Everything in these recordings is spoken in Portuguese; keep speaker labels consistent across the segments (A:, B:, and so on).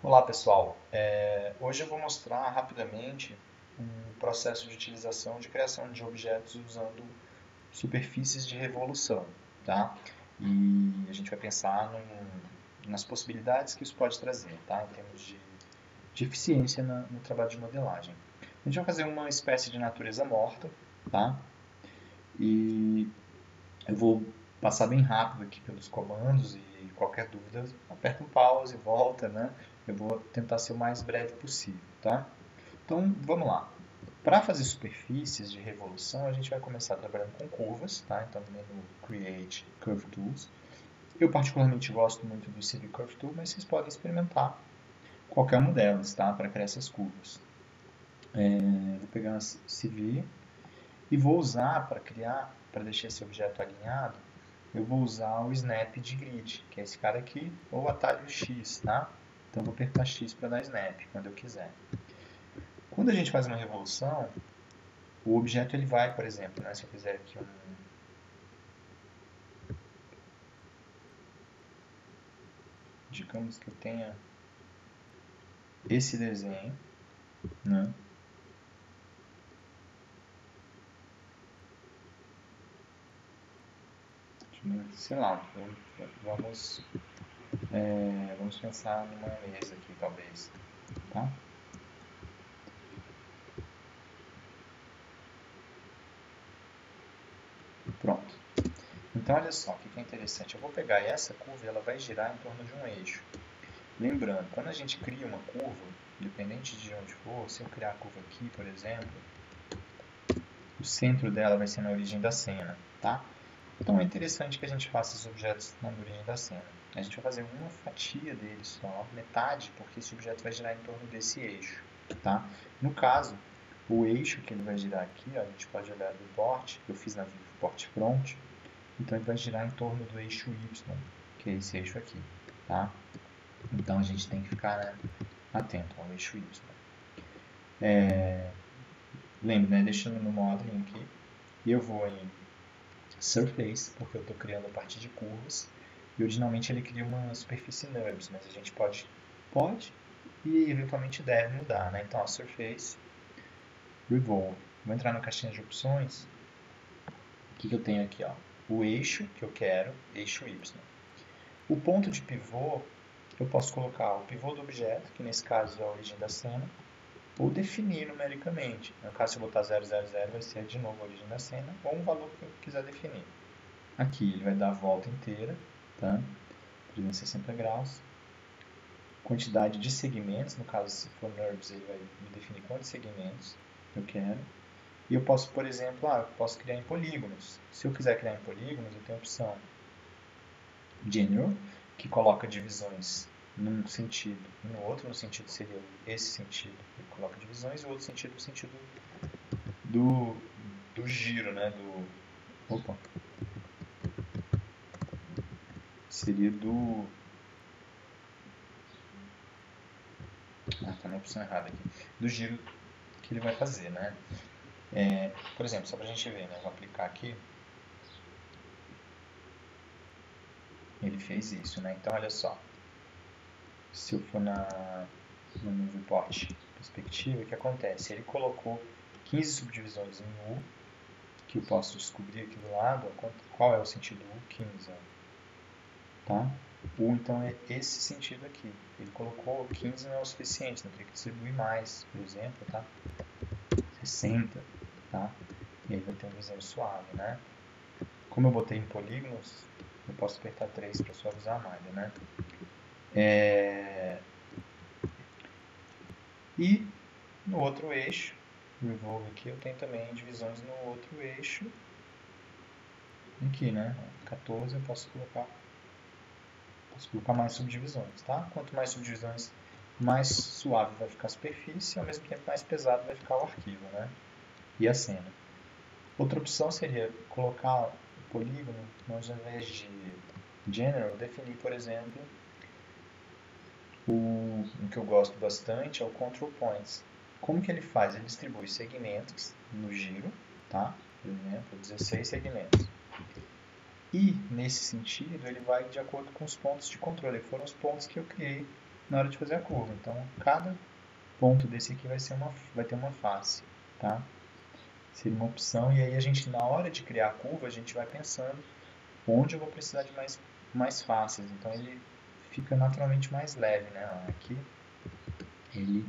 A: Olá pessoal, hoje eu vou mostrar rapidamente um processo de utilização de criação de objetos usando superfícies de revolução, tá? E a gente vai pensar nas possibilidades que isso pode trazer, tá? Em termos de eficiência no trabalho de modelagem. A gente vai fazer uma espécie de natureza morta, tá? E eu vou passar bem rápido aqui pelos comandos e qualquer dúvida, aperta um pause e volta, né? Eu vou tentar ser o mais breve possível, tá? Então, vamos lá. Para fazer superfícies de revolução, a gente vai começar trabalhando com curvas, tá? Então, no menu Create Curve Tools. Eu particularmente gosto muito do CV Curve Tool, mas vocês podem experimentar qualquer uma delas, tá? Para criar essas curvas. Vou pegar a CV e vou usar para criar, para deixar esse objeto alinhado, eu vou usar o snap de grid, que é esse cara aqui, ou atalho X, tá? Então eu vou apertar X para dar snap, quando eu quiser. Quando a gente faz uma revolução, o objeto ele vai, por exemplo, né, se eu fizer aqui digamos que eu tenha esse desenho, né? Sei lá, vamos, vamos pensar numa mesa aqui, talvez, tá? Pronto. Então, olha só, o que é interessante. Eu vou pegar essa curva e ela vai girar em torno de um eixo. Lembrando, quando a gente cria uma curva, independente de onde for, se eu criar a curva aqui, por exemplo, o centro dela vai ser na origem da cena, tá? Então é interessante que a gente faça esses objetos na origem da cena. A gente vai fazer uma fatia dele só, metade, porque esse objeto vai girar em torno desse eixo, tá? No caso, o eixo que ele vai girar aqui, ó, a gente pode olhar do port, eu fiz na viewport front, então ele vai girar em torno do eixo Y, que é esse eixo aqui, tá? Então a gente tem que ficar, né, atento ao eixo Y. Lembre, né, deixando no modeling aqui, e eu vou em Surface, porque eu estou criando a partir de curvas, e originalmente ele cria uma superfície NURBS, mas a gente pode e eventualmente deve mudar, né? Então, ó, Surface, Revolve. Vou entrar na caixinha de opções, o que eu tenho aqui, ó? O eixo que eu quero, eixo Y. O ponto de pivô, eu posso colocar o pivô do objeto, que nesse caso é a origem da cena, ou definir numericamente. No caso, se eu botar 000, vai ser de novo a origem da cena, ou um valor que eu quiser definir. Aqui ele vai dar a volta inteira, tá? 360 graus. Quantidade de segmentos, no caso, se for NURBS, ele vai me definir quantos segmentos eu quero. E eu posso, por exemplo, eu posso criar em polígonos. Se eu quiser criar em polígonos, eu tenho a opção General, que coloca divisões num sentido e no outro. No sentido seria esse sentido, ele coloca divisões, e o outro sentido, no sentido do, do giro, né? Opa! Seria do... tá na opção errada aqui. Do giro que ele vai fazer, né? Por exemplo, só para a gente ver, né? Vou aplicar aqui. Ele fez isso, né? Então, olha só. Se eu for no viewport perspectiva, o que acontece? Ele colocou 15 subdivisões em U, que eu posso descobrir aqui do lado, qual é o sentido U? 15, tá? U, então, é esse sentido aqui. Ele colocou 15 não é o suficiente, né? Teria que distribuir mais, por exemplo, tá? 60, tá? E aí vai ter um desenho suave, né? Como eu botei em polígonos, eu posso apertar 3 para suavizar a malha, né? E no outro eixo, Revolve aqui, eu tenho também divisões no outro eixo. Aqui, né? 14 eu posso colocar mais subdivisões, tá? Quanto mais subdivisões, mais suave vai ficar a superfície e ao mesmo tempo mais pesado vai ficar o arquivo, né? E a cena. Outra opção seria colocar o polígono, mas ao invés de general, definir, por exemplo, o que eu gosto bastante é o control points. Como que ele faz? Ele distribui segmentos no giro, tá? Por exemplo, 16 segmentos. E, nesse sentido, ele vai de acordo com os pontos de controle. Foram os pontos que eu criei na hora de fazer a curva. Então, cada ponto desse aqui vai ter uma face, tá? Seria uma opção, e aí a gente, na hora de criar a curva, a gente vai pensando onde eu vou precisar de mais faces. Então, ele fica naturalmente mais leve, né? Aqui, ele,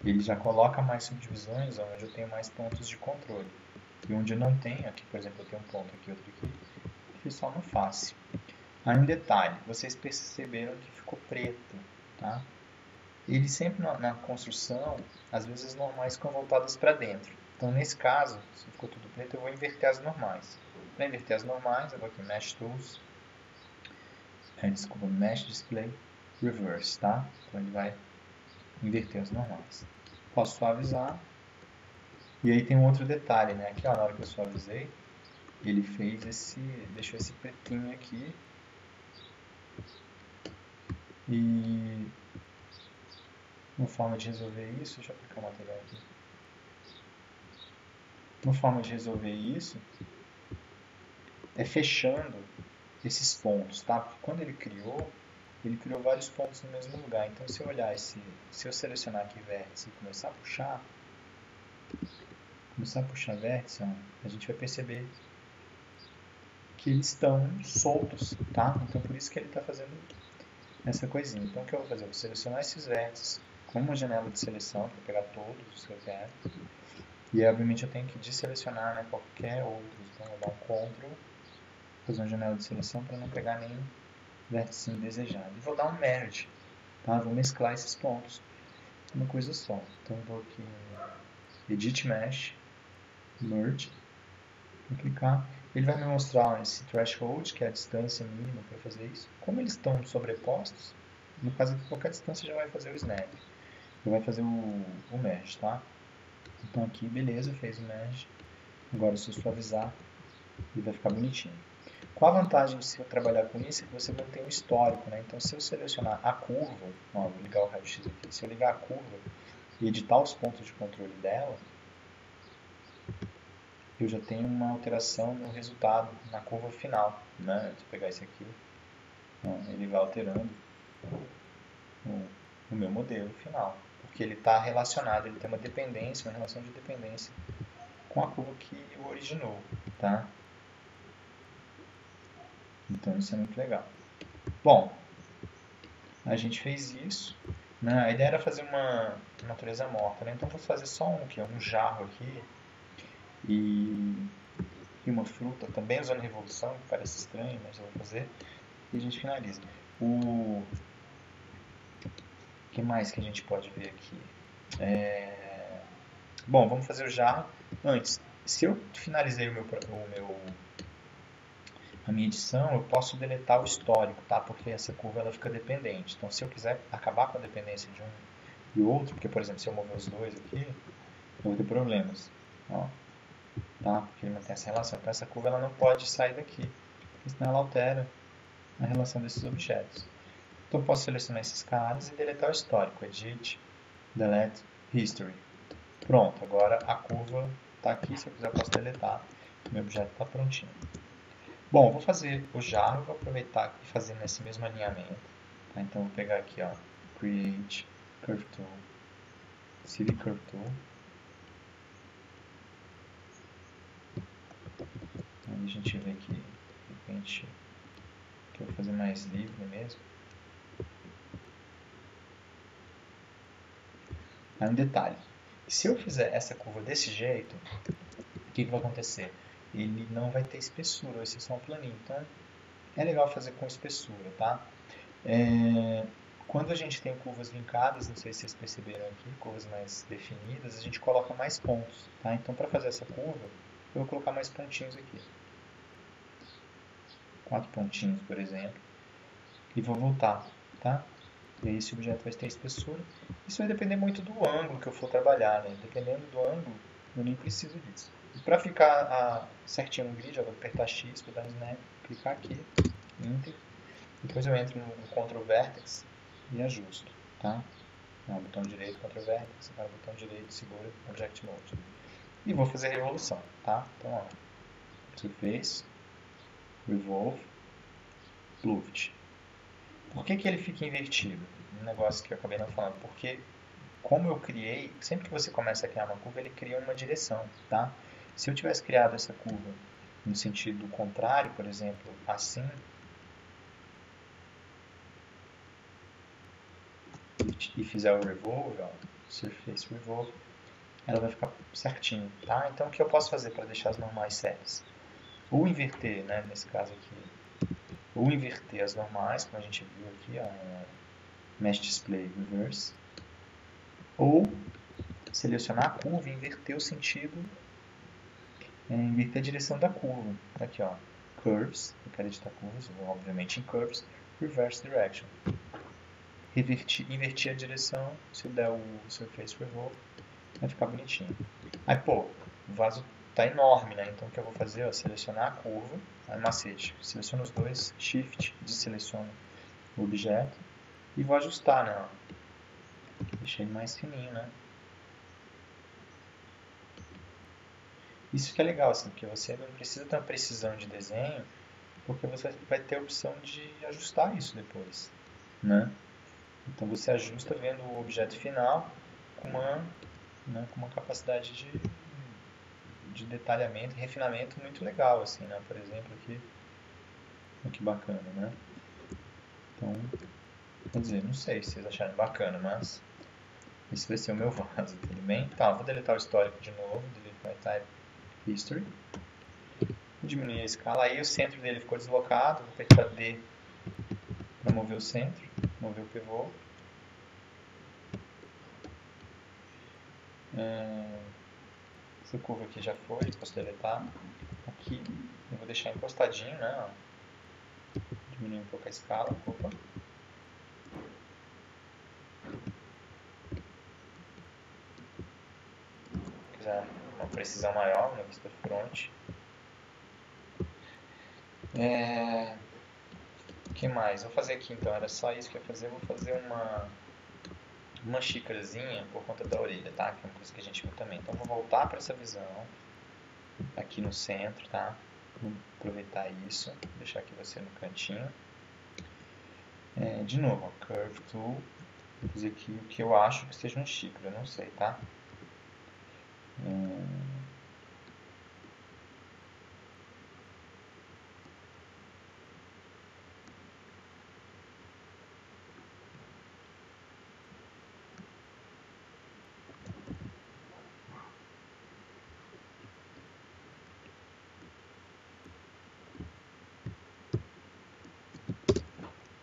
A: ele já coloca mais subdivisões onde eu tenho mais pontos de controle. E onde eu não tenho, aqui, por exemplo, eu tenho um ponto aqui, outro aqui, eu fiz só uma face. Aí um detalhe, vocês perceberam que ficou preto, tá? Ele sempre na construção, às vezes as normais ficam voltadas para dentro. Então nesse caso, se ficou tudo preto, eu vou inverter as normais. Para inverter as normais, eu vou aqui em Mesh Tools, desculpa, Mesh Display, Reverse, tá? Então ele vai inverter as normais. Posso suavizar. E aí tem um outro detalhe, né? Aqui ó, na hora que eu suavizei, ele deixou esse pretinho aqui. E uma forma de resolver isso, deixa eu aplicar o material aqui. Uma forma de resolver isso é fechando esses pontos, tá? Porque quando ele criou vários pontos no mesmo lugar. Então, se eu olhar se eu selecionar aqui vértice e começar a puxar vértice, ó, a gente vai perceber que eles estão soltos, tá? Então, por isso que ele está fazendo essa coisinha. Então, o que eu vou fazer? Eu vou selecionar esses vértices com uma janela de seleção, para pegar todos os que eu quero. E, obviamente, eu tenho que desselecionar, né, qualquer outro. Então, eu vou dar um Ctrl, fazer uma janela de seleção para não pegar nenhum vértice indesejado. E vou dar um Merge, tá? Vou mesclar esses pontos uma coisa só. Então, eu vou aqui em Edit Mesh, Merge, vou clicar. Ele vai me mostrar esse threshold, que é a distância mínima para fazer isso. Como eles estão sobrepostos, no caso aqui, qualquer distância já vai fazer o snap. Já vai fazer o mesh, tá? Então aqui, beleza, fez o mesh. Agora, se eu suavizar, ele vai ficar bonitinho. Qual a vantagem de se trabalhar com isso? É que você mantém o histórico, né? Então, se eu selecionar a curva, ó, vou ligar o raio-x aqui, se eu ligar a curva e editar os pontos de controle dela, eu já tenho uma alteração no resultado, na curva final, né? Se eu pegar esse aqui, ó, ele vai alterando o meu modelo final, porque ele está relacionado, ele tem uma dependência, uma relação de dependência com a curva que o originou, tá? Então isso é muito legal. Bom, a gente fez isso, né? A ideia era fazer uma natureza morta, né? Então vou fazer só um jarro aqui e uma fruta, também usando revolução, que parece estranho, mas eu vou fazer, e a gente finaliza. O que mais que a gente pode ver aqui? Bom, vamos fazer o jarro. Antes, se eu finalizei a minha edição, eu posso deletar o histórico, tá? Porque essa curva ela fica dependente. Então, se eu quiser acabar com a dependência de um e outro, porque, por exemplo, se eu mover os dois aqui, eu vou ter problemas. Ó, tá? Porque ele mantém essa relação. Então, essa curva ela não pode sair daqui, porque senão ela altera a relação desses objetos. Então, eu posso selecionar esses caras e deletar o histórico. Edit, Delete, History. Pronto, agora a curva está aqui. Se eu quiser, eu posso deletar. Meu objeto está prontinho. Bom, vou fazer o jarro, vou aproveitar e fazer nesse mesmo alinhamento. Tá? Então, vou pegar aqui, ó, Create, Curve Tool, City Curve Tool. Aí a gente vê que, de repente, que eu vou fazer mais livre mesmo. Aí um detalhe, se eu fizer essa curva desse jeito, o que vai acontecer? Ele não vai ter espessura, vai ser só um planinho. Então, é legal fazer com espessura, tá? Quando a gente tem curvas linkadas, não sei se vocês perceberam aqui, curvas mais definidas, a gente coloca mais pontos, tá? Então, para fazer essa curva, eu vou colocar mais pontinhos aqui. 4 pontinhos, por exemplo. E vou voltar, tá? E aí esse objeto vai ter espessura. Isso vai depender muito do ângulo que eu for trabalhar, né? Dependendo do ângulo, eu nem preciso disso. E para ficar certinho no grid, eu vou apertar X para dar um snap, clicar aqui, Enter. Depois eu entro no Ctrl Vertex e ajusto, tá? Não, botão direito, Ctrl Vertex, agora botão direito, segura, Object Mode. E vou fazer a revolução, tá? Então, ó, Surface, Revolve, Ploft. Por que ele fica invertido? negócio que eu acabei não falando, porque como eu criei, sempre que você começa a criar uma curva, ele cria uma direção, tá? Se eu tivesse criado essa curva no sentido contrário, por exemplo, assim, e fizer o revolve, ó, surface revolve, ela vai ficar certinho, tá? Então o que eu posso fazer para deixar as normais sérias? Ou inverter, né, nesse caso aqui, ou inverter as normais, como a gente viu aqui, ó, Mesh Display Reverse, ou selecionar a curva e inverter o sentido, inverter a direção da curva. Aqui, ó, Curves, eu quero editar curvas, obviamente em Curves, Reverse Direction. Invertir a direção, se eu der o Surface Revolve, vai ficar bonitinho. Aí, pô, o vaso tá enorme, né? Então o que eu vou fazer é selecionar a curva, aí macete, seleciono os dois, Shift, deseleciono o objeto e vou ajustar, né? Deixei ele mais fininho, né? Isso que é legal, assim, porque você não precisa ter uma precisão de desenho, porque você vai ter a opção de ajustar isso depois, né? Então você ajusta vendo o objeto final com uma capacidade de detalhamento e refinamento muito legal, assim, né? Por exemplo, aqui, olha que bacana, né? Então, quer dizer, não sei se vocês acharam bacana, mas esse vai ser o meu vaso, tudo bem? Tá, vou deletar o histórico de novo, delete my type history. Vou diminuir a escala, aí o centro dele ficou deslocado, vou apertar D para mover o centro, mover o pivô. Essa curva aqui já foi, posso deletar. Aqui eu vou deixar encostadinho, né? Diminuir um pouco a escala, opa. Se quiser uma precisão maior na vista front. O que mais? Vou fazer aqui então, era só isso que eu ia fazer. Eu vou fazer uma xícarazinha por conta da orelha, tá? Que é uma coisa que a gente viu também. Então vou voltar para essa visão, aqui no centro, tá? Vou aproveitar isso, deixar aqui você no cantinho. De novo, ó, Curve Tool, vou fazer aqui o que eu acho que seja um xícara, eu não sei, tá?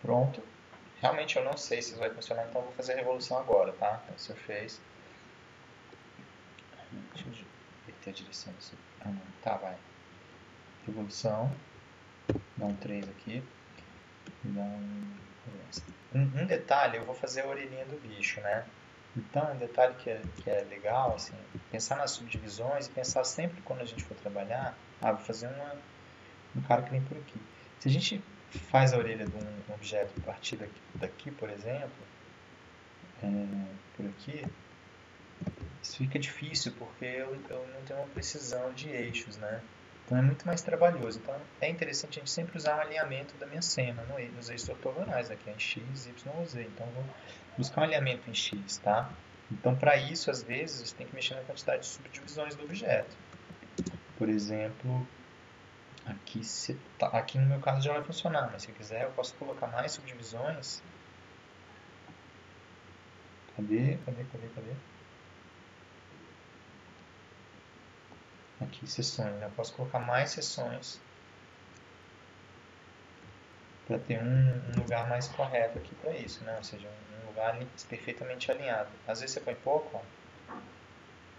A: Pronto. Realmente eu não sei se isso vai funcionar, então eu vou fazer a revolução agora, tá? Então, Surface. Deixa eu inverter a direção disso. Ah, não. Tá, vai. Revolução. Dá um 3 aqui. E dá um detalhe, eu vou fazer a orelhinha do bicho, né? Então, um detalhe que é legal, assim, pensar nas subdivisões e pensar sempre quando a gente for trabalhar, vou fazer um cara que vem por aqui. Se a gente faz a orelha de um objeto a partir daqui, por exemplo, por aqui, isso fica difícil porque eu não tenho uma precisão de eixos, né? Então é muito mais trabalhoso. Então é interessante a gente sempre usar o alinhamento da minha cena nos eixos ortogonais, aqui em X, Y ou Z. Então eu vou buscar um alinhamento em X, tá? Então para isso, às vezes, você tem que mexer na quantidade de subdivisões do objeto. Por exemplo, aqui no meu caso já vai funcionar, mas se eu quiser eu posso colocar mais subdivisões. Cadê? Aqui, seções, né? Eu posso colocar mais seções para ter um lugar mais correto aqui para isso, né? Ou seja, um lugar perfeitamente alinhado. Às vezes você põe pouco, ó.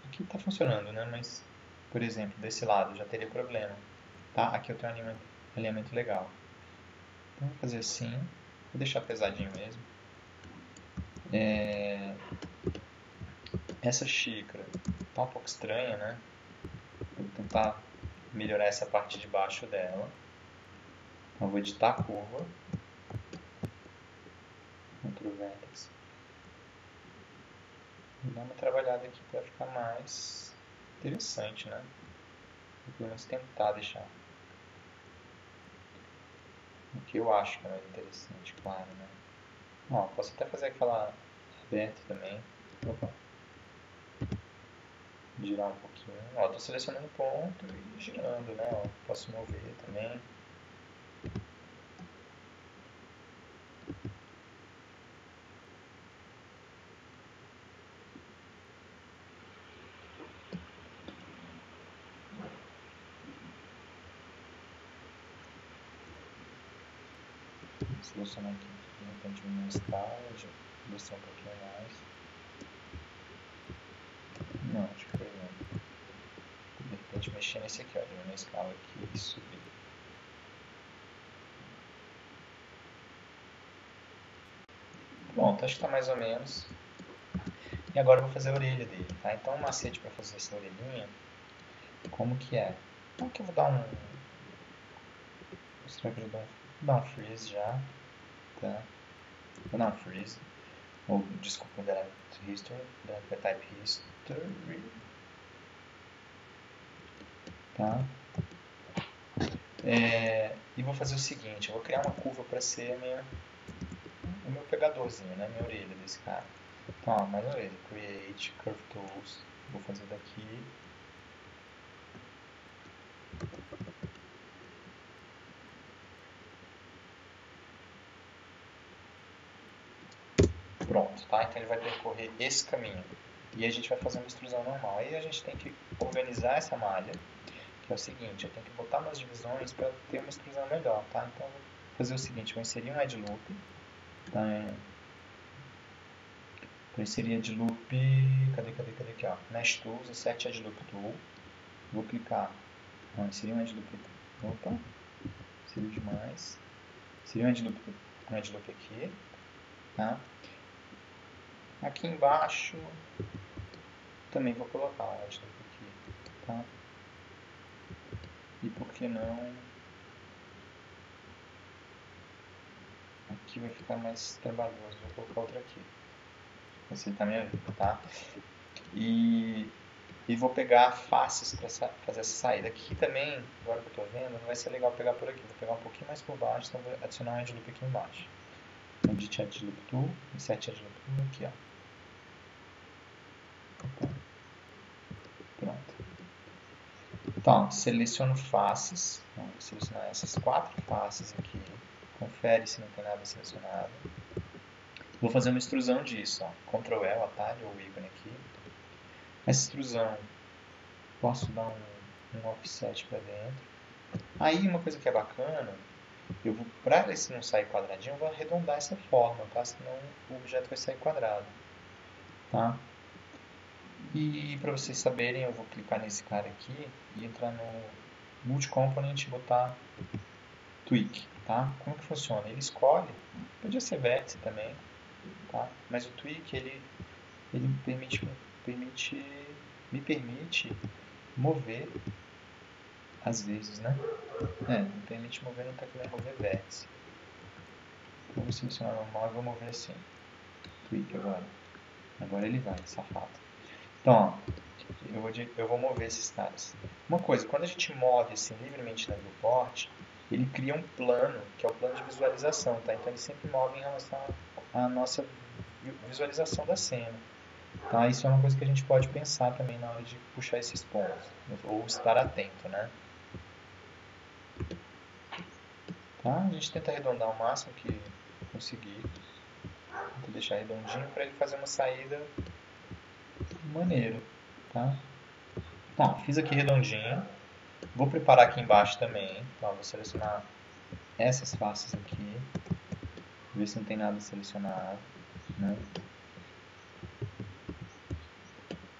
A: Aqui está funcionando, né? Mas, por exemplo, desse lado já teria problema. Tá? Aqui eu tenho um alinhamento legal. Então, vou fazer assim. Vou deixar pesadinho mesmo. Essa xícara tá um pouco estranha, né? Vou tentar melhorar essa parte de baixo dela. Então, vou editar a curva. Ctrl Vertex. Vou dar uma trabalhada aqui para ficar mais interessante, né? Vou pelo menos tentar deixar o que eu acho que é mais interessante, claro, né? Ó, posso até fazer aquela aberta também. Opa. Girar um pouquinho. Ó, tô selecionando o ponto e girando, né? Ó, posso mover também. Vou selecionar aqui, de repente diminuir a escala, descer um pouquinho mais. Não, acho que foi não. De repente mexer nesse aqui, ó, diminuir a escala aqui e subir. Pronto, acho que tá mais ou menos. E agora eu vou fazer a orelha dele, tá? Então o macete para fazer essa orelhinha, como que é? Então aqui eu vou dar um... Será que eu vou dar um freeze já, tá? Vou dar um freeze. Ou, desculpa, delete history, delete type history, tá? E vou fazer o seguinte, eu vou criar uma curva para ser o meu pegadorzinho, né? Minha orelha desse cara. Então, ó, mais uma vez, create curve tools, vou fazer daqui. Pronto, tá? Então ele vai percorrer esse caminho. E a gente vai fazer uma extrusão normal. Aí a gente tem que organizar essa malha, que é o seguinte, eu tenho que botar umas divisões para ter uma extrusão melhor, tá? Então eu vou fazer o seguinte, vou inserir um edge loop, tá? Vou inserir edge loop, cadê aqui, ó? Mesh Tools, Insert Edge Loop Tool. Vou clicar, ó, inserir um edge loop, opa, inseriu demais. Inseri um edge loop aqui, tá? Aqui embaixo também vou colocar um edge loop aqui, tá? E por que não? Aqui vai ficar mais trabalhoso, vou colocar outra aqui. Facilitar minha vida, tá? E vou pegar faces para fazer essa saída. Aqui também, agora que eu estou vendo, não vai ser legal pegar por aqui. Vou pegar um pouquinho mais por baixo, então vou adicionar um edge loop aqui embaixo. Edit Edge Loop Tool, Insert Edge Loop Tool aqui, ó. Pronto. Então, seleciono faces. Vou selecionar essas 4 faces aqui. Confere se não tem nada selecionado. Vou fazer uma extrusão disso, ó. Ctrl L, atalho ou ícone aqui. Essa extrusão, posso dar um offset para dentro. Aí uma coisa que é bacana, para esse não sair quadradinho, eu vou arredondar essa forma, tá? Senão o objeto vai sair quadrado, tá? E para vocês saberem, eu vou clicar nesse cara aqui e entrar no Multi-Component e botar Tweak, tá? Como que funciona? Ele escolhe, podia ser vértice também, tá? Mas o Tweak, ele me permite mover, às vezes, né? Me permite mover, não está querendo mover vértice. Então, vou selecionar normal e vou mover assim. Tweak agora. Agora ele vai, safado. Então, ó, eu vou mover esses caras. Uma coisa, quando a gente move assim livremente na viewport, ele cria um plano, que é o plano de visualização, tá? Então ele sempre move em relação à nossa visualização da cena. Tá? Isso é uma coisa que a gente pode pensar também na hora de puxar esses pontos, ou estar atento, né? Tá? A gente tenta arredondar o máximo que conseguir. Tenta deixar redondinho para ele fazer uma saída maneiro, tá? Tá, fiz aqui redondinho. Vou preparar aqui embaixo também. Então, vou selecionar essas faces aqui. Ver se não tem nada selecionado, né?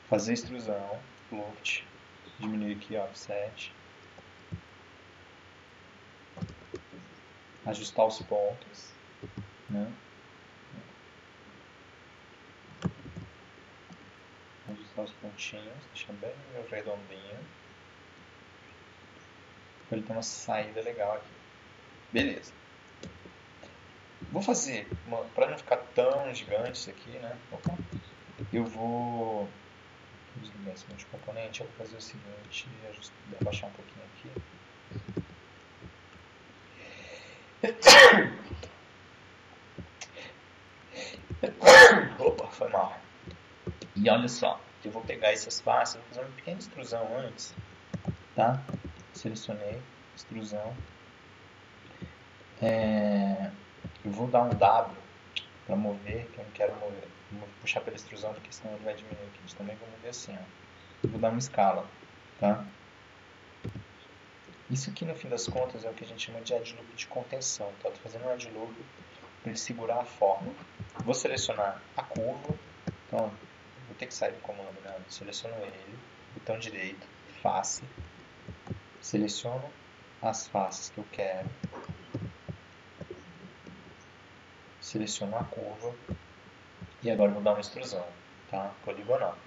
A: Fazer extrusão, float, diminuir aqui, offset. Ajustar os pontos, né? Ajustar os pontinhos, deixar bem redondinho. Para ele ter uma saída legal aqui. Beleza. Vou fazer, para não ficar tão gigante isso aqui, né? Eu vou desligar esse monte de componente. Eu vou fazer o seguinte, abaixar um pouquinho aqui. Opa, foi mal. E olha só, eu vou pegar essas faces, vou fazer uma pequena extrusão antes, tá? Selecionei, extrusão. Eu vou dar um W para mover, que eu não quero mover. Vou puxar pela extrusão, porque senão ele vai diminuir aqui. Eu também vou mover assim, ó. Eu vou dar uma escala, tá? Isso aqui, no fim das contas, é o que a gente chama de edge loop de contenção, tá? Estou fazendo um edge loop para ele segurar a forma. Vou selecionar a curva, então vou ter que sair do comando, né? Seleciono ele, botão direito, face, seleciono as faces que eu quero, seleciono a curva e agora vou dar uma extrusão, tá? Poligonal.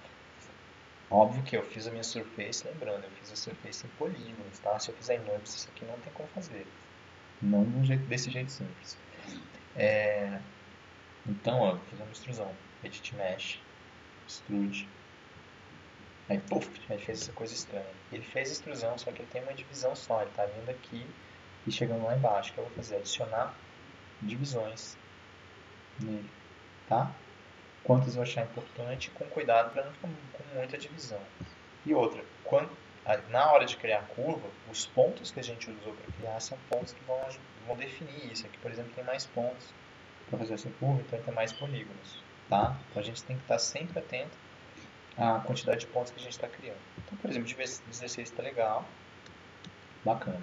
A: Óbvio que eu fiz a minha surface, lembrando, eu fiz a surface em polígonos, tá? Se eu fizer em NURBS, isso aqui não tem como fazer. Não desse jeito simples. Então, ó, vou fazer uma extrusão. Edit Mesh, Extrude. Aí, puff, aí fez essa coisa estranha. Ele fez extrusão, só que ele tem uma divisão só. Ele tá vindo aqui e chegando lá embaixo. O que eu vou fazer? Adicionar divisões nele, tá? Quantas eu achar importante, com cuidado para não ficar com muita divisão. E outra, na hora de criar a curva, os pontos que a gente usou para criar são pontos que vão definir isso. Aqui, por exemplo, tem mais pontos para fazer essa curva, então tem mais polígonos, tá? Então a gente tem que estar sempre atento à quantidade de pontos que a gente está criando. Então, por exemplo, 16 está legal, bacana.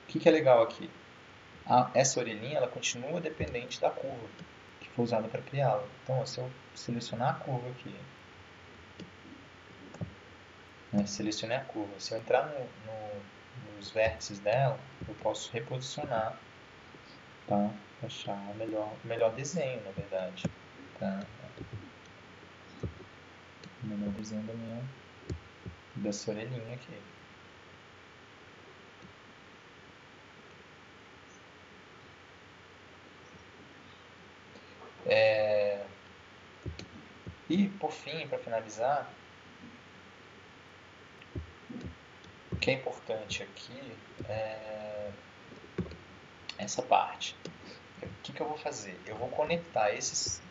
A: O que é legal aqui? Essa orelhinha ela continua dependente da curva que foi usada para criá-la. Então, se eu selecionar a curva aqui, selecionei a curva, se eu entrar nos vértices dela, eu posso reposicionar, tá? Achar o melhor desenho, na verdade, tá? O melhor desenho dessa orelhinha aqui. E, por fim, para finalizar, o que é importante aqui é essa parte. O que eu vou fazer? Eu vou conectar esses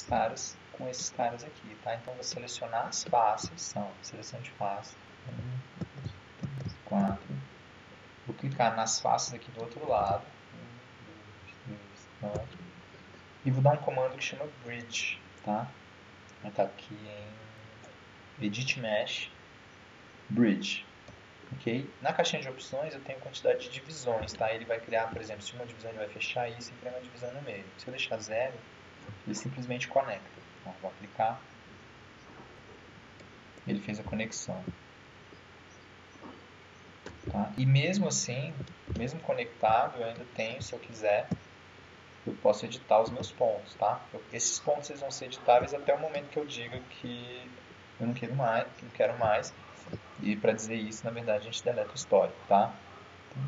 A: caras com esses caras aqui, tá? Então, eu vou selecionar as faces, seleção de face, 1, 2, 3, 4. Vou clicar nas faces aqui do outro lado, 1, 2, 3, 4. E vou dar um comando que chama Bridge, tá? Vai estar aqui em Edit Mesh, Bridge. Okay? Na caixinha de opções eu tenho quantidade de divisões, tá? Ele vai criar, por exemplo, se uma divisão ele vai fechar isso e criar uma divisão no meio. Se eu deixar 0, ele simplesmente conecta. Então, vou aplicar. Ele fez a conexão. Tá? E mesmo assim, mesmo conectado, eu ainda tenho, se eu quiser, eu posso editar os meus pontos, tá? Esses pontos eles vão ser editáveis até o momento que eu diga que eu não quero mais, que não quero mais. E para dizer isso, na verdade, a gente deleta o histórico, tá? Então,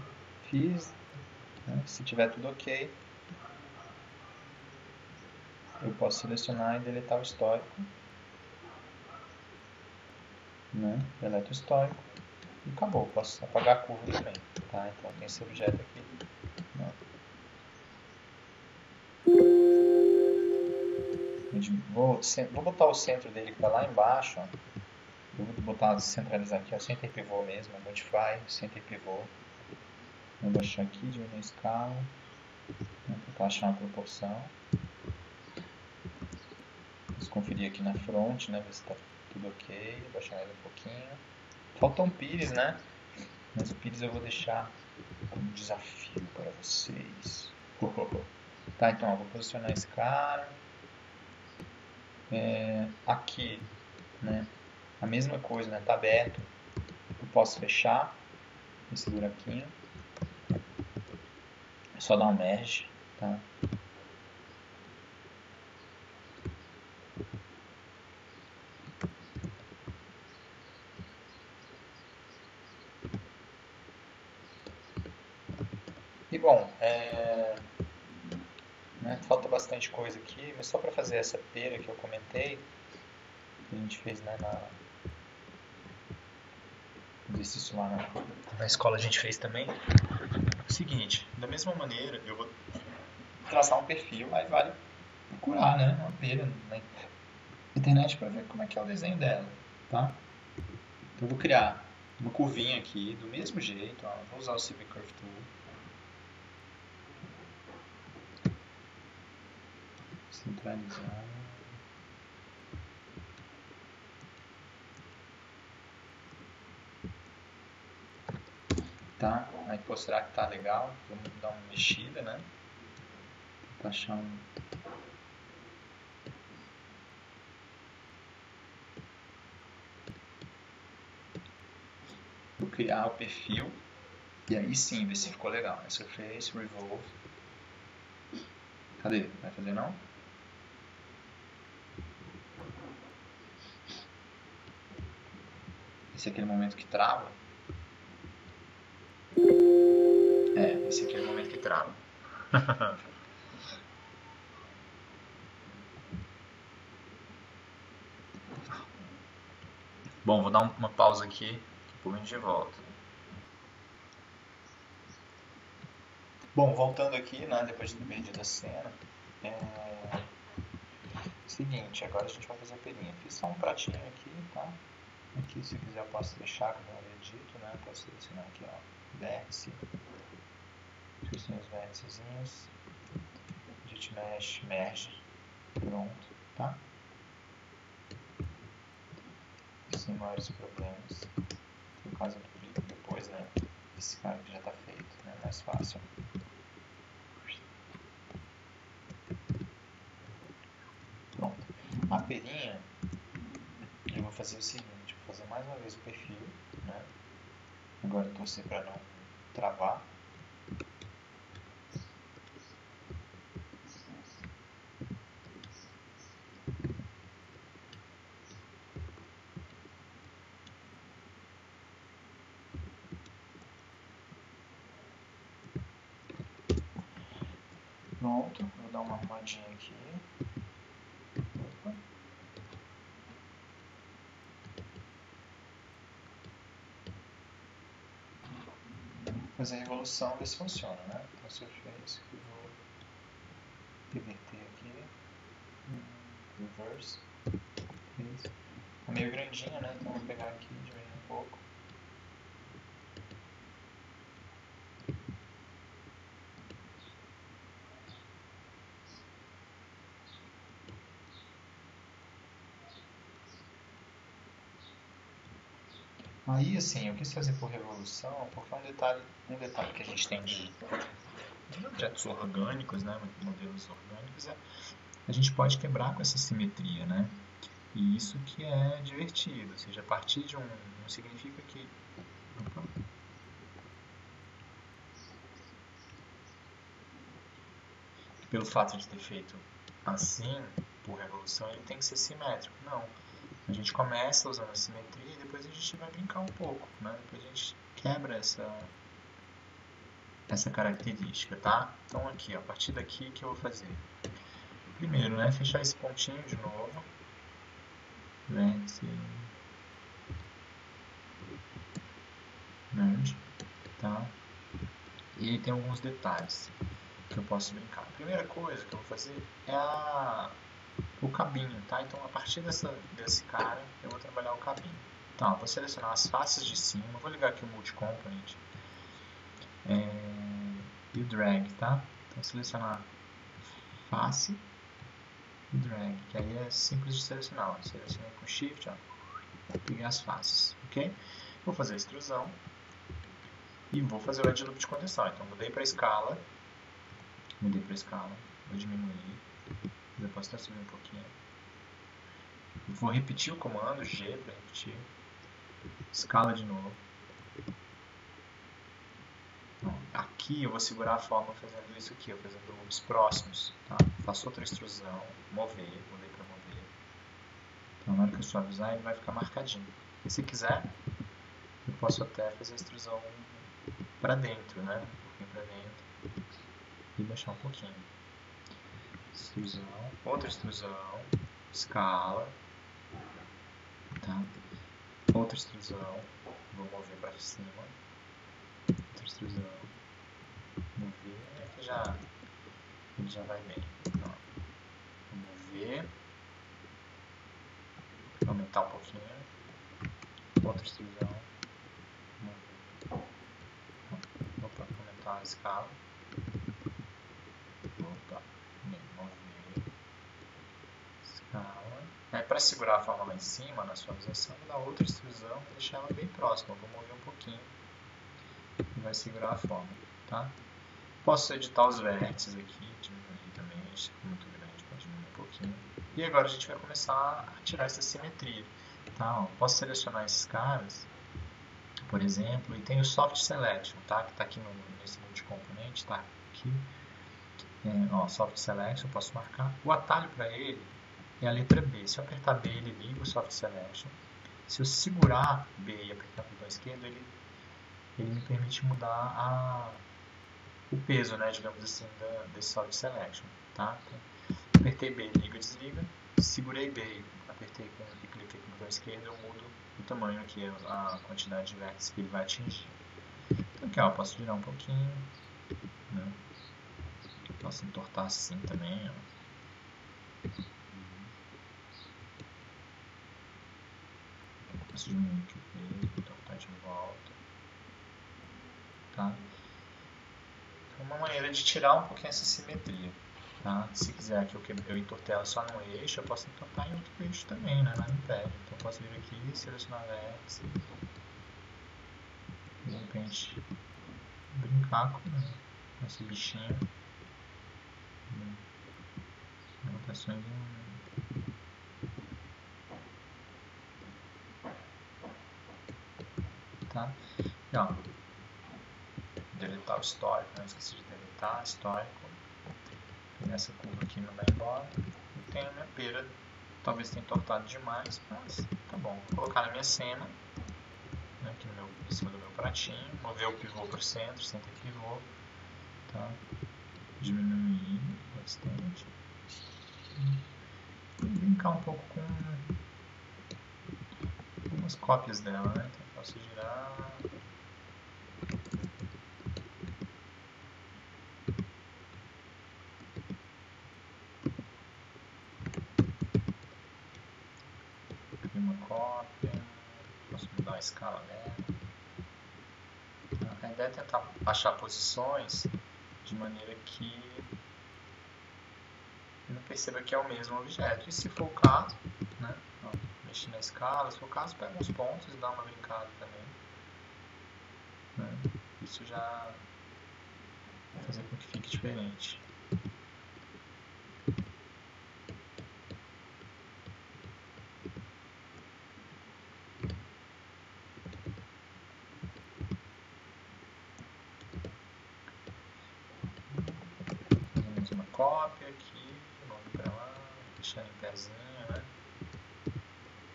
A: fiz, né? Se tiver tudo ok, eu posso selecionar e deletar o histórico, né? Deleto o histórico e acabou. Posso apagar a curva também, tá? Então tem esse objeto aqui. Não. Vou botar o centro dele que está lá embaixo, ó. Eu vou centralizar aqui, ó, Center Pivô mesmo, Modify, Center Pivô. Vou baixar aqui, diminuir a escala, tentar achar uma proporção. Vamos conferir aqui na front, né, ver se está tudo ok, vou baixar mais um pouquinho. Falta um pires, né, mas o pires eu vou deixar como desafio para vocês. Tá, então, eu vou posicionar esse cara. Aqui, né, a mesma coisa, né, tá aberto, eu posso fechar esse buraquinho, é só dar um merge, tá? E bom, né, falta bastante coisa aqui, mas só para fazer essa pera que eu comentei, que a gente fez, né, exercício lá na escola a gente fez também. Seguinte, da mesma maneira eu vou traçar um perfil, aí vale procurar, né, uma pera na internet para ver como é que é o desenho dela, tá? Então eu vou criar uma curvinha aqui do mesmo jeito, ó, vou usar o CV Curve Tool, centralizar, tá? Aí, pô, será que tá legal? Vamos dar uma mexida, né? Tentar achar um... Vou criar o perfil e aí sim ver se ficou legal. Surface, Revolve. Cadê? Vai fazer não? Esse é aquele momento que trava? É, esse é aquele momento que trava. Bom, vou dar uma pausa aqui, daqui a pouco a gente volta. Bom, voltando aqui, né, depois de ter perdido a cena, seguinte, agora a gente vai fazer a peninha. Fiz só um pratinho aqui, tá? Aqui, se quiser, eu posso deixar, como eu havia dito, né? Posso selecionar aqui, ó, vértice. Selecionei os vérticezinhos. Edit Mesh, Merge. Pronto, tá? Sem maiores problemas. No caso do clique depois, né? Esse cara que já tá feito, né? Mais fácil. Pronto. A perinha, eu vou fazer o seguinte, vou fazer mais uma vez o perfil, né? Agora torcer para não travar. Pronto, vou dar uma arrumadinha aqui. Opa. Fazer a revolução, ver se funciona, né? Então Surface, eu vou reverter aqui. Reverse. Isso. Tá meio grandinha, né? Então vou pegar aqui, diminuir um pouco. Aí, assim, eu quis fazer por revolução porque é um detalhe que a gente tem de objetos orgânicos, né, modelos orgânicos, a gente pode quebrar com essa simetria, né? E isso que é divertido, ou seja, a partir de não significa que... Opa. Pelo fato de ter feito assim, por revolução, ele tem que ser simétrico. Não. A gente começa usando a simetria e depois a gente vai brincar um pouco, né? Depois a gente quebra essa característica, tá? Então aqui, ó, a partir daqui que eu vou fazer. Primeiro, né, fechar esse pontinho de novo. Vértice. Merge, tá? E aí tem alguns detalhes que eu posso brincar. A primeira coisa que eu vou fazer é o cabinho, tá? Então a partir desse cara eu vou trabalhar o cabinho. Então, eu vou selecionar as faces de cima, vou ligar aqui o Multi-Component e o Drag, tá? Então selecionar face e Drag, que aí é simples de selecionar. Ó. Selecionei com Shift, ó, peguei as faces, ok? Vou fazer a extrusão e vou fazer o Edge Loop de contenção. Então mudei para escala, vou diminuir, eu posso até subir um pouquinho. Vou repetir o comando G para repetir, escala de novo. Aqui eu vou segurar a forma fazendo isso aqui, fazendo os próximos, tá? Faço outra extrusão, mudei para mover. Então na hora que eu suavizar ele vai ficar marcadinho. E se quiser, eu posso até fazer a extrusão para dentro, né? Um pouquinho para dentro e baixar um pouquinho. Extrusão, outra extrusão, escala, tá? Outra extrusão, vou mover para cima, outra extrusão, mover, aqui ele já vai bem. Ó. Vou aumentar um pouquinho. Outra extrusão. Opa, aumentar a escala. Opa, mover. Escala. Para segurar a forma lá em cima, na suavização, vou dar outra extrusão, deixar ela bem próxima. Vou mover um pouquinho e vai segurar a forma, tá? Posso editar os vértices aqui, diminuir também, isso ficou muito grande, pode diminuir um pouquinho. E agora a gente vai começar a tirar essa simetria, tá? Ó, posso selecionar esses caras, por exemplo, e tem o Soft Selection, tá? Que está aqui nesse multicomponente, tá? Aqui. Ó, Soft Selection, posso marcar. O atalho para ele é a letra B. Se eu apertar B, ele liga o Soft Selection. Se eu segurar B e apertar o botão esquerdo, ele me permite mudar o peso, né, digamos assim, desse Soft Selection. Tá? Então, apertei B, liga, desliga. Segurei B, apertei e cliquei com o botão esquerdo, eu mudo o tamanho aqui, a quantidade de vértices que ele vai atingir. Então aqui, ó, posso virar um pouquinho, né? Posso entortar assim também, ó. Posso diminuir aqui o peso, entortar de volta, tá? Então, uma maneira de tirar um pouquinho essa simetria, tá? Se quiser que eu entorte ela só num eixo, eu posso entortar em outro eixo também, né? Não impede. Então, eu posso vir aqui, selecionar vértice, de repente, brincar com esse bichinho. Anotações tá? E, ó, deletar o histórico, não esqueci de deletar histórico. Essa curva aqui não vai embora. E tenho a minha pera, talvez tenha entortado demais, mas tá bom. Vou colocar na minha cena, né, aqui em cima do meu pratinho, mover o pivô para o centro, center pivô, tá? Diminuir bastante. E brincar um pouco com algumas cópias dela, né? Então eu posso girar. Criar uma cópia. Posso mudar a escala dela. A ideia é tentar achar posições de maneira que eu não perceba que é o mesmo objeto. E se for o caso, né, ó, mexer na escala, se for o caso, pega uns pontos e dá uma brincada também. Né? Isso já vai fazer com que fique diferente. Fazemos uma cópia aqui, vamos para lá, deixar em pezinho, né?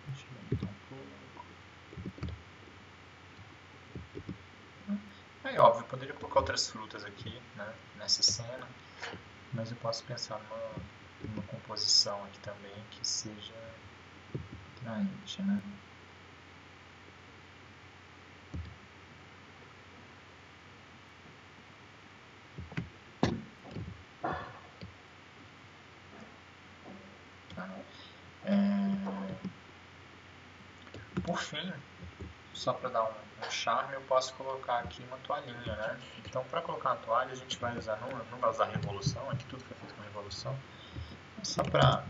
A: Deixa eu aumentar um pouco. Aí, óbvio, eu poderia colocar outras frutas aqui, né, nessa cena, mas eu posso pensar numa composição aqui também que seja atraente, né? Por fim, só para dar um charme, eu posso colocar aqui uma toalhinha, né? Então, para colocar uma toalha, a gente vai usar, não vai usar revolução, aqui tudo foi feito com revolução, só para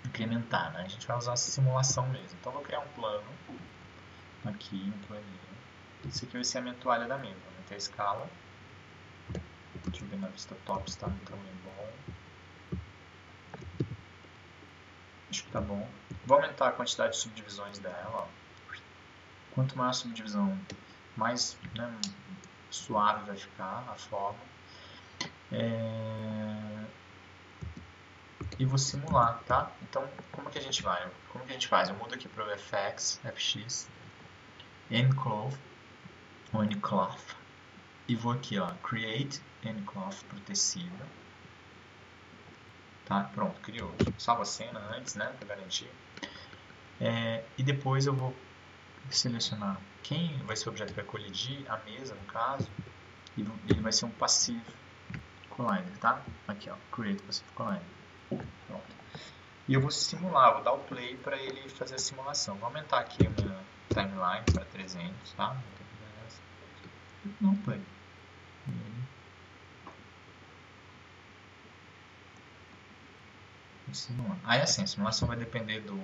A: incrementar, né? A gente vai usar simulação mesmo. Então, vou criar um plano, aqui, um planinho. Isso aqui vai ser a minha toalha da mesa. Vou meter a escala. Deixa eu ver na vista top se está no tamanho bom. Acho que tá bom. Vou aumentar a quantidade de subdivisões dela, ó. Quanto maior a subdivisão, mais, né, suave vai ficar a forma. E vou simular, tá? Então, como que a gente vai? Como que a gente faz? Eu mudo aqui para o FX, Enclove, ou Enclove, e vou aqui, ó, Create Enclove para o tecido. Tá? Pronto, criou. Salva a cena antes, né, para garantir. E depois eu vou selecionar quem vai ser o objeto que vai colidir, a mesa no caso, e ele vai ser um passive collider, tá? Aqui, ó, Create Passive Collider. Pronto. E eu vou simular, vou dar o play para ele fazer a simulação. Vou aumentar aqui a minha timeline para 300, tá? Não play. Simular. Aí assim, a simulação vai depender do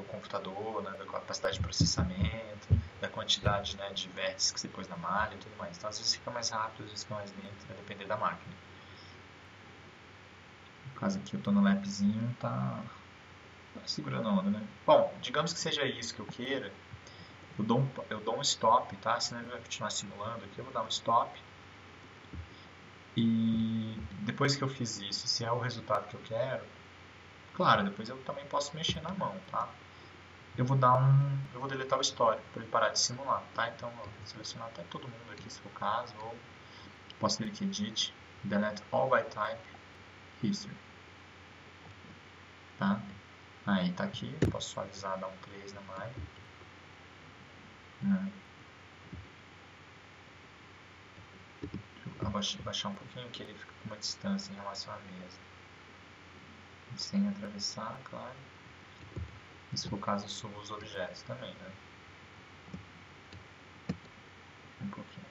A: computador, né, da capacidade de processamento, da quantidade, né, de vértices que você pôs na malha e tudo mais. Então às vezes fica mais rápido, às vezes fica mais lento, vai depender da máquina. No caso aqui eu estou no lapzinho, tá segurando a onda, né? Bom, digamos que seja isso que eu queira, eu dou um stop, tá? Senão ele vai continuar simulando aqui, eu vou dar um stop. E depois que eu fiz isso, se é o resultado que eu quero, claro, depois eu também posso mexer na mão, tá? Eu vou deletar o histórico para ele parar de simular, tá? Então, eu vou selecionar até todo mundo aqui, se for o caso, ou posso vir aqui, Edit, Delete All by Type, History, tá? Aí, tá aqui, posso suavizar, dar um place na malha. Deixa eu baixar um pouquinho, que ele fica com uma distância em relação à mesa. Sem atravessar, claro. E se for o caso, eu subo os objetos também, né? Um pouquinho.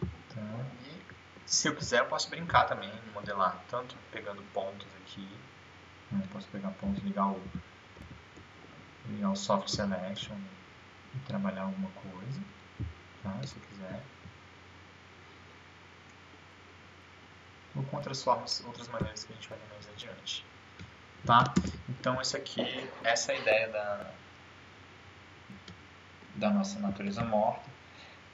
A: Então, e se eu quiser, eu posso brincar também, modelar, tanto pegando pontos aqui, eu posso pegar pontos, ligar o Soft Selection e trabalhar alguma coisa, tá? Se eu quiser. Ou com outras formas, outras maneiras que a gente vai ver mais adiante. Tá? Então, essa é a ideia da nossa natureza morta.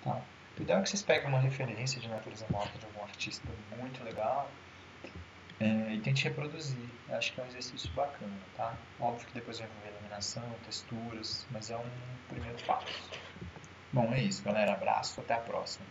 A: Tá? O ideal é que vocês peguem uma referência de natureza morta de algum artista muito legal e tente reproduzir. Eu acho que é um exercício bacana, tá? Óbvio que depois vai envolver iluminação, texturas, mas é um primeiro passo. Bom, é isso, galera. Abraço, até a próxima.